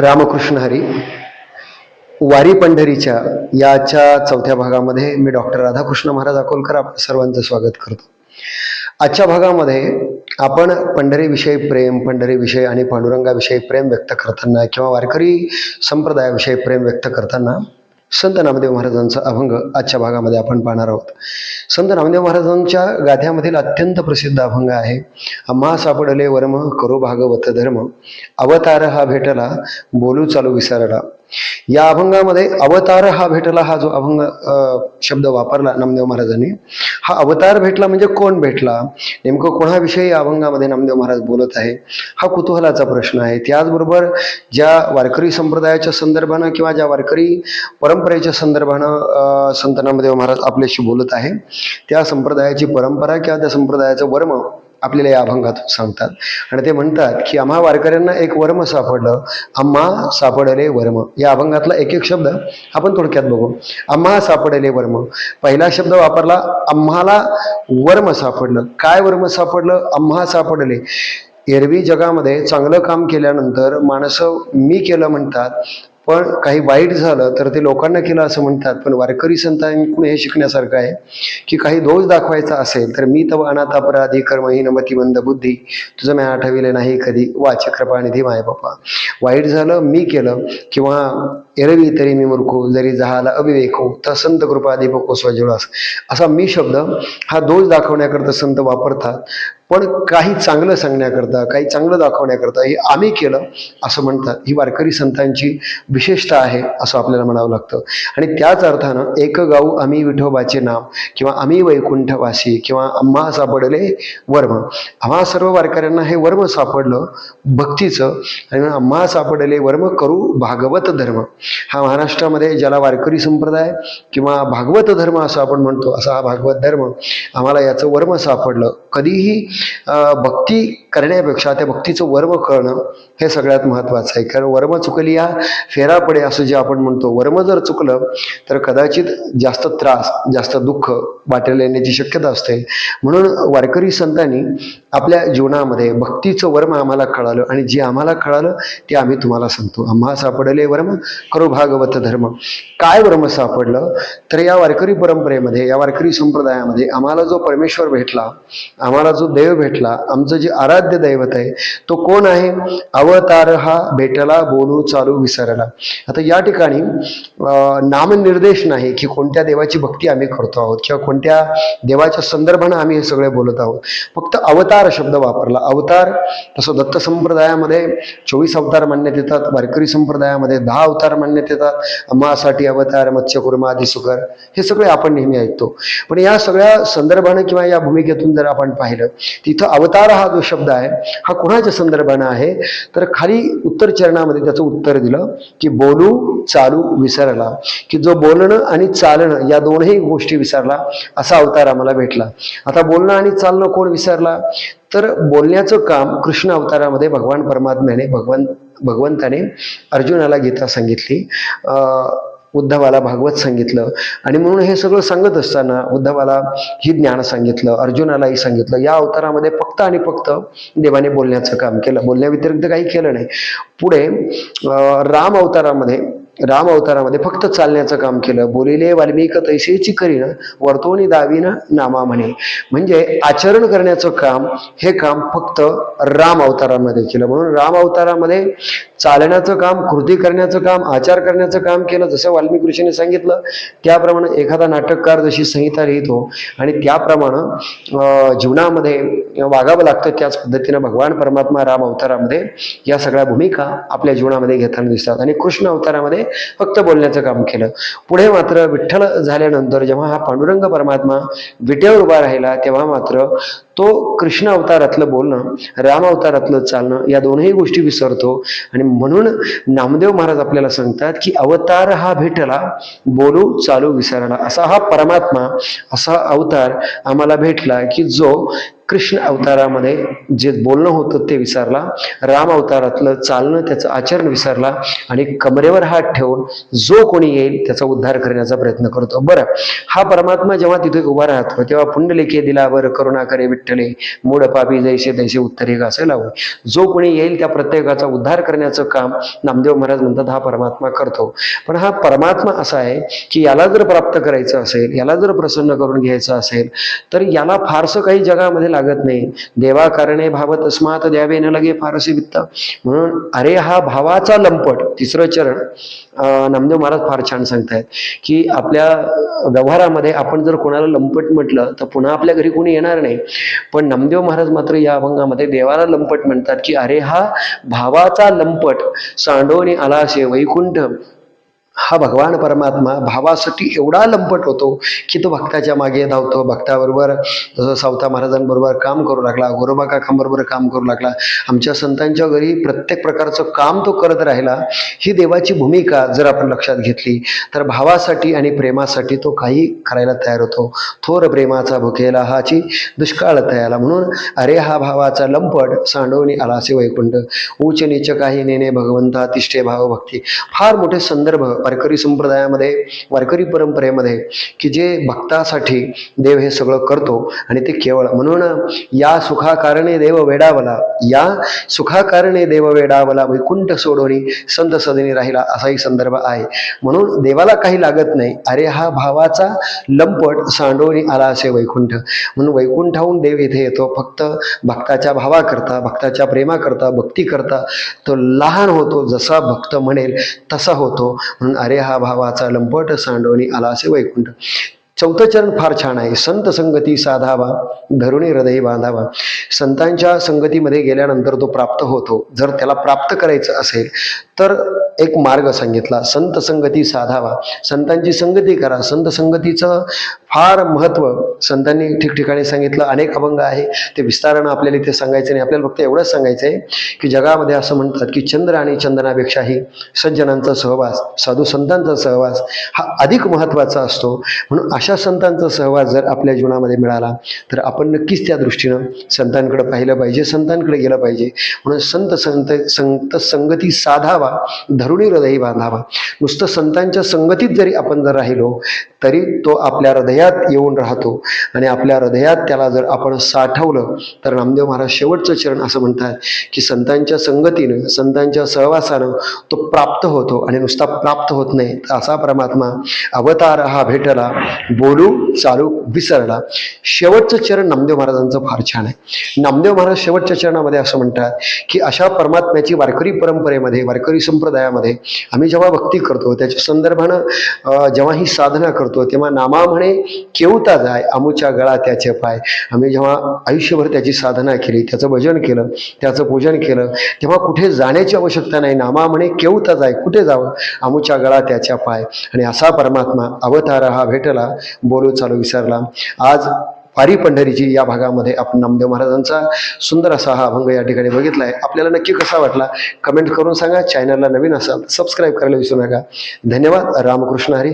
रामकृष्ण हरी. वारी पंढरीच्या याच्या चौथ्या भागामध्ये मी डॉक्टर राधाकृष्ण महाराज अकोलकर आपल्या सर्वांचं स्वागत करतो. आजच्या भागामध्ये आपण पंढरीविषयी प्रेम, पंढरीविषयी आणि पांडुरंगाविषयी प्रेम व्यक्त करताना किंवा वारकरी संप्रदायाविषयी प्रेम व्यक्त करताना संत नामदेव महाराजांचा अभंग आजच्या भागामध्ये आपण पाहणार आहोत. संत नामदेव महाराजांच्या गाथ्यामधील अत्यंत प्रसिद्ध अभंग आहे. आम्हा सापडले वर्म करू भागवत धर्म, अवतार हा भेटला बोलू चालू विसरला. या अभंगामध्ये अवतार हा भेटला हा जो अभंग शब्द वापरला नामदेव महाराजांनी, हा अवतार भेटला म्हणजे कोण भेटला, नेमकं कोणाविषयी या अभंगामध्ये नामदेव महाराज बोलत आहे, हा कुतूहलाचा प्रश्न आहे. त्याचबरोबर ज्या वारकरी संप्रदायाच्या संदर्भानं किंवा ज्या वारकरी परंपरेच्या संदर्भानं संत नामदेव महाराज आपल्याशी बोलत आहे, त्या संप्रदायाची परंपरा किंवा त्या संप्रदायाचं वर्म आपल्याला या अभंगातून सांगतात. आणि ते म्हणतात की आम्हा वारकऱ्यांना एक वर्म सापडलं, आम्हा सापडले वर्म. या अभंगातला एक एक शब्द आपण थोडक्यात बघू. आम्हा सापडले वर्म, पहिला शब्द वापरला आम्हाला वर्म सापडलं. काय वर्म सापडलं? आम्हा सापडले. एरवी जगामध्ये चांगलं काम केल्यानंतर माणसं मी केलं म्हणतात, पण काही वाईट झालं तर ते लोकांना केलं असं म्हणतात. पण वारकरी संतांकडून हे शिकण्यासारखं आहे की काही दोष दाखवायचा असेल तर मी तव अनाथ अपराधी कर्महीन मतिमंद बुद्धी तुझं मी आठविले नाही कधी वाच कृपानिधी माय बापा. वाईट झालं मी केलं किंवा एरवी तरी मी मूर्खो जरी जहाला अविवेको तर संत कृपा दीपको स्वजुळास, असा मी शब्द हा दोष दाखवण्याकरता संत वापरतात. पण काही चांगलं सांगण्याकरता, काही चांगलं दाखवण्याकरता हे आम्ही केलं असं म्हणतात. ही वारकरी संतांची विशेषता आहे असं आपल्याला म्हणावं लागतं. आणि त्याच अर्थानं एक गाऊ आम्ही विठोबाचे नाम किंवा आम्ही वैकुंठवासी किंवा आम्हा सापडले वर्म, आम्हा सर्व वारकऱ्यांना हे वर्म सापडलं भक्तीचं. आणि आम्हा सापडले वर्म करू भागवत धर्म. हा महाराष्ट्रामध्ये ज्याला वारकरी संप्रदाय किंवा भागवत धर्म असं आपण म्हणतो, असा हा भागवत धर्म आम्हाला याचं वर्म सापडलं. कधीही भक्ती करण्यापेक्षा त्या भक्तीचं वर्म कळणं हे सगळ्यात महत्त्वाचं आहे. कारण वर्म चुकली या फेरा पडे असं जे आपण म्हणतो, वर्म जर चुकलं तर कदाचित जास्त त्रास, जास्त दुःख वाटेल येण्याची शक्यता असते. म्हणून वारकरी संतांनी आपल्या जीवनामध्ये भक्तीचं वर्म आम्हाला कळालं आणि जे आम्हाला कळालं ते आम्ही तुम्हाला सांगतो. आम्हा सापडले वर्म करू भागवत धर्म. काय वर्म सापडलं तर या वारकरी परंपरेमध्ये, या वारकरी संप्रदायामध्ये आम्हाला जो परमेश्वर भेटला, आम्हाला जो देव भेटला, आमचं जे आराध्य दैवत आहे तो कोण आहे? अवतार हा भेटला बोलू चालू विसरला. आता या ठिकाणी नामनिर्देश नाही की कोणत्या देवाची भक्ती आम्ही करतो आहोत किंवा कोणत्या देवाच्या संदर्भानं आम्ही हे सगळे बोलत आहोत. फक्त अवतार शब्द वापरला. अवतार तसं दत्त संप्रदायामध्ये 24 अवतार मानण्यात येतात, वारकरी संप्रदायामध्ये 10 अवतार मानण्यात येतात. अम्मासाठी अवतार, मत्स्यकुर्मा आदी सुकर, हे सगळे आपण नेहमी ऐकतो. पण या सगळ्या संदर्भानं किंवा या भूमिकेतून जर आपण पाहिलं तिथं अवतार हा जो शब्द आहे हा कोणाच्या संदर्भानं आहे तर खाली उत्तर चरणामध्ये त्याचं उत्तर दिलं की बोलू चालू विसरला, की जो बोलणं आणि चालणं या दोनही गोष्टी विसरला असा अवतार आम्हाला भेटला. आता बोलणं आणि चालणं कोण विसरला तर बोलण्याचं काम कृष्ण अवतारामध्ये भगवान परमात्म्याने भगवंताने अर्जुनाला गीता सांगितली, उद्धवाला भागवत सांगितलं. आणि म्हणून हे सगळं सांगत असताना उद्धवाला ही ज्ञान सांगितलं, अर्जुनालाही सांगितलं. या अवतारामध्ये फक्त आणि फक्त देवाने बोलण्याचं काम केलं, बोलण्या व्यतिरिक्त काही केलं नाही. पुढे राम अवतारामध्ये फक्त चालण्याचं काम केलं. बोलिले वाल्मिक तैसेची करीन वर्तोनी दावीन नामा म्हणे. म्हणजे आचरण करण्याचं काम हे काम फक्त राम अवतारामध्ये केलं. म्हणून राम अवतारामध्ये चालण्याचं काम, कृती करण्याचं काम, आचार करण्याचं काम केलं. जसं वाल्मिक ऋषीने सांगितलं त्याप्रमाणे एखादा नाटककार जशी संहिता लिहितो आणि त्याप्रमाणे जीवनामध्ये वागावं लागतं, त्याच पद्धतीनं भगवान परमात्मा राम अवतारामध्ये या सगळ्या भूमिका आपल्या जीवनामध्ये घेताना दिसतात. आणि कृष्ण अवतारामध्ये फक्त बोलण्याचं काम केलं. पुढे मात्र विठ्ठल झाल्यानंतर जेव्हा हा पांडुरंग परमात्मा विटेवर उभा राहिला तेव्हा मात्र तो कृष्ण अवतारातलं बोलणं, राम अवतारातलं चालणं या दोनही गोष्टी विसरतो. आणि म्हणून नामदेव महाराज आपल्याला सांगतात की अवतार हा भेटला बोलू चालू विसरला. असा हा परमात्मा, असा अवतार आम्हाला भेटला की जो कृष्ण अवतारामध्ये जे बोलणं होतं ते विसरला, राम अवतारातलं चालणं त्याचं आचरण विसरला आणि कमरेवर हात ठेवून जो कोणी येईल त्याचा उद्धार करण्याचा प्रयत्न करतो. बरं, हा परमात्मा जेव्हा तिथे उभा राहतो तेव्हा पुंडलिके दिलावर करुणा करे विठ्ठले, मूळ पापी जैसे तैसे उत्तरे घासे लावू. जो कोणी येईल त्या प्रत्येकाचा उद्धार करण्याचं काम नामदेव महाराज म्हणतात हा परमात्मा करतो. पण हा परमात्मा असा आहे की याला जर प्राप्त करायचं असेल, याला जर प्रसन्न करून घ्यायचं असेल तर याला फारसं काही जगामध्ये लागत नाही. देवा कारणे भाव तस्मात द्यावे न लगे फारसे वित्त. म्हणून अरे हा भावाचा लंपट, तिसरं चरण नामदेव महाराज फार छान सांगतायत की आपल्या व्यवहारामध्ये आपण जर कोणाला लंपट म्हटलं तर पुन्हा आपल्या घरी कोणी येणार नाही. पण नामदेव महाराज मात्र या अभंगामध्ये देवाला लंपट म्हणतात की अरे हा भावाचा लंपट सांडोनी आलासे वैकुंठ. हा भगवान परमात्मा भावासाठी एवढा लंपट होतो की तो भक्ताच्या मागे धावतो, भक्ताबरोबर जसं सावता महाराजांबरोबर काम करू लागला, गोरोबा काकांबरोबर काम करू लागला, आमच्या संतांच्या घरी प्रत्येक प्रकारचं काम तो करत राहिला. ही देवाची भूमिका जर आपण लक्षात घेतली तर भावासाठी आणि प्रेमासाठी तो काही करायला तयार होतो. थोर प्रेमाचा भुकेला हाची दुष्काळ तयाला. म्हणून अरे हा भावाचा लंपट सांडवणी आलासे वैकुंठ, उच्च नीच काही नेणे भगवंता तिष्ठे भाव भक्ती. फार मोठे संदर्भ वारकरी संप्रदायामध्ये, वारकरी परंपरेमध्ये की जे भक्तासाठी देव हे सगळं करतो आणि ते केवळ म्हणून या सुखाकारणे देव वेडावला, या सुखाकारणे देव वेडावला वैकुंठ सोडोनी संत सदनी राहिला, असाही संदर्भ आहे. म्हणून देवाला काही लागत नाही. अरे हा भावाचा लंपट सांडोनी आला असे वैकुंठ. म्हणून वैकुंठाहून देव इथे येतो फक्त भक्ताच्या भावाकरता, भक्ताच्या प्रेमाकरता, भक्ती करता तो लहान होतो. जसा भक्त म्हणेल तसा होतो. म्हणून अरे हा भावाचा लंपट सांडोनी आला असे वैकुंठ. चौथं चरण फार छान आहे. संत संगती साधावा धरुणी हृदय बांधावा. संतांच्या संगतीमध्ये गेल्यानंतर तो प्राप्त होतो. जर त्याला प्राप्त करायचं असेल तर एक मार्ग सांगितला, संत संगती साधावा. संतांची संगती करा. संत संगतीचं फार महत्व संतांनी ठिकठिकाणी सांगितलं. अनेक अभंग आहे, ते विस्तारानं आपल्याला इथे सांगायचं नाही. आपल्याला फक्त एवढंच सांगायचं आहे की जगामध्ये असं म्हणतात की चंद्र आणि चंदनापेक्षाही सज्जनांचा सहवास, साधू संतांचा सहवास हा अधिक महत्त्वाचा असतो. म्हणून अशा संतांचा सहवास जर आपल्या जीवनामध्ये मिळाला तर आपण नक्कीच त्या दृष्टीनं संतांकडे पाहिलं पाहिजे, संतांकडे गेलं पाहिजे. म्हणून संत संगती साधावा धरुणी हृदय बांधावा. नुसतं संतांच्या संगतीत जरी आपण जर राहिलो तरी तो आपल्या हृदयात येऊन राहतो आणि आपल्या हृदयात त्याला जर आपण साठवलं तर नामदेव महाराज शेवटचं चरण असं म्हणतात की संतांच्या संगतीनं, संतांच्या सहवासानं तो प्राप्त होतो. आणि नुसता प्राप्त होत नाही तर असा परमात्मा अवतार हा भेटला, बोलू चालू विसरला. शेवटचं चरण नामदेव महाराजांचं फार छान आहे. नामदेव महाराज शेवटच्या चरणामध्ये असं म्हणतात की अशा परमात्म्याची वारकरी परंपरेमध्ये, वारकरी संप्रदायामध्ये आम्ही जेव्हा भक्ती करतो त्याच्या संदर्भानं जेव्हा ही साधना करतो तेव्हा नामा म्हणे केवता जाय अमुच्या गळा त्याचे पाय. आम्ही जेव्हा आयुष्यभर त्याची साधना केली, त्याचं भजन केलं, त्याचं पूजन केलं, तेव्हा कुठे जाण्याची आवश्यकता नाही. नामा म्हणे केवता जाय, कुठे जावं, अमुच्या गळा त्याच्या पाय. आणि असा परमात्मा अवतार हा भेटला, बोलू चालू विसरला. आज वारी पंढरीची या भागामध्ये आपण नामदेव महाराजांचा सुंदर असा हा अभंग या ठिकाणी बघितला आहे. आपल्याला नक्की कसा वाटला कमेंट करून सांगा. चॅनलला नवीन असाल सबस्क्राईब करायला विसरू नका. धन्यवाद. रामकृष्ण हरी.